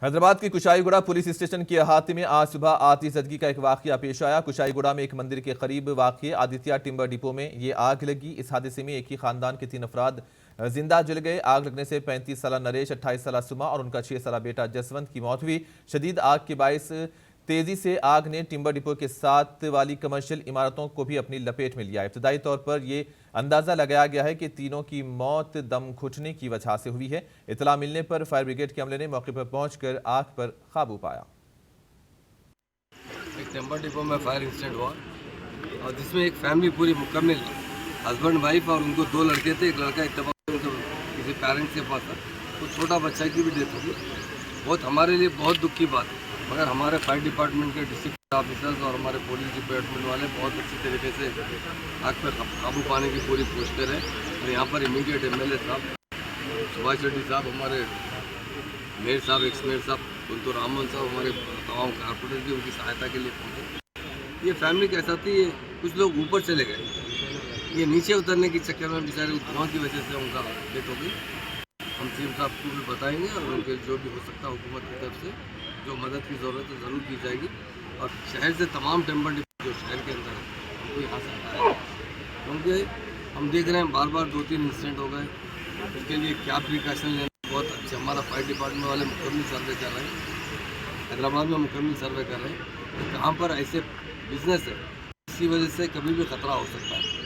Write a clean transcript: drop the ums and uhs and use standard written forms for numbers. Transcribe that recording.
हैदराबाद की Kushaiguda police station के अहाते में आज सुबह आतिशबाजी का एक वाकया पेश आया। कुशाईगुड़ा में एक मंदिर के करीब वाक़ आदित्य टिम्बर डिपो में ये आग लगी। इस हादसे में एक ही खानदान के 3 अफराद जिंदा जल गए। आग लगने से 35 साला नरेश, 28 साला सुमा और उनका 6 साला बेटा जसवंत की मौत हुई। शदीद आग के बायस तेजी से आग ने टिम्बर डिपो के साथ वाली कमर्शियल इमारतों को भी अपनी लपेट में लिया। इब्तदाई तौर पर यह अंदाजा लगाया गया है कि तीनों की मौत दम घुटने की वजह से हुई है। इतला मिलने पर फायर ब्रिगेड के अमले ने मौके पर पहुंचकर आग पर काबू पाया। एक टिम्बर डिपो में फायर इंसिडेंट हुआ और जिसमें एक फैमिली पूरी मुकम्मल हस्बैंड वाइफ और उनको 2 लड़के थे। एक लड़का इत्तेफाक किसी पेरेंट्स के पास था, तो छोटा बच्चा की भी डेथ होगी। बहुत हमारे लिए बहुत दुख की बात है, मगर हमारे फायर डिपार्टमेंट के डिस्ट्रिक्ट ऑफिसर्स और हमारे पुलिस डिपार्टमेंट वाले बहुत अच्छी तरीके से आग पर काबू पाने की पूरी कोशिश कर रहे हैं। और यहाँ पर इमीडिएट MLA साहब सुभाष रेड्डी साहब, हमारे मेयर साहब, एक्स मेयर साहब, कुंतु रामन साहब, हमारे तमाम कारपोरेटर भी उनकी सहायता के लिए पहुँचे। ये फैमिली कैसा थी, ये कुछ लोग ऊपर चले गए, ये नीचे उतरने के चक्कर में बेचारे धुआं की वजह से उनका डेथ हो गई। हम CM साहब को भी बताएंगे और उनके जो भी हो सकता है हुकूमत की तरफ से जो मदद की ज़रूरत है ज़रूर की जाएगी। और शहर से तमाम टिम्बर डिपो जो शहर के अंदर है उनको यहाँ से हटाया, क्योंकि हम देख रहे हैं बार बार 2-3 इंसिडेंट हो गए। उसके लिए क्या प्रिकॉशन लेना बहुत अच्छा, हमारा फायर डिपार्टमेंट वाले मुकम्मल सर्वे कर रहे हैं, हैदराबाद में मुकम्मल सर्वे कर रहे हैं कि कहाँ पर ऐसे बिजनेस है, इसी वजह से कभी भी खतरा हो सकता है।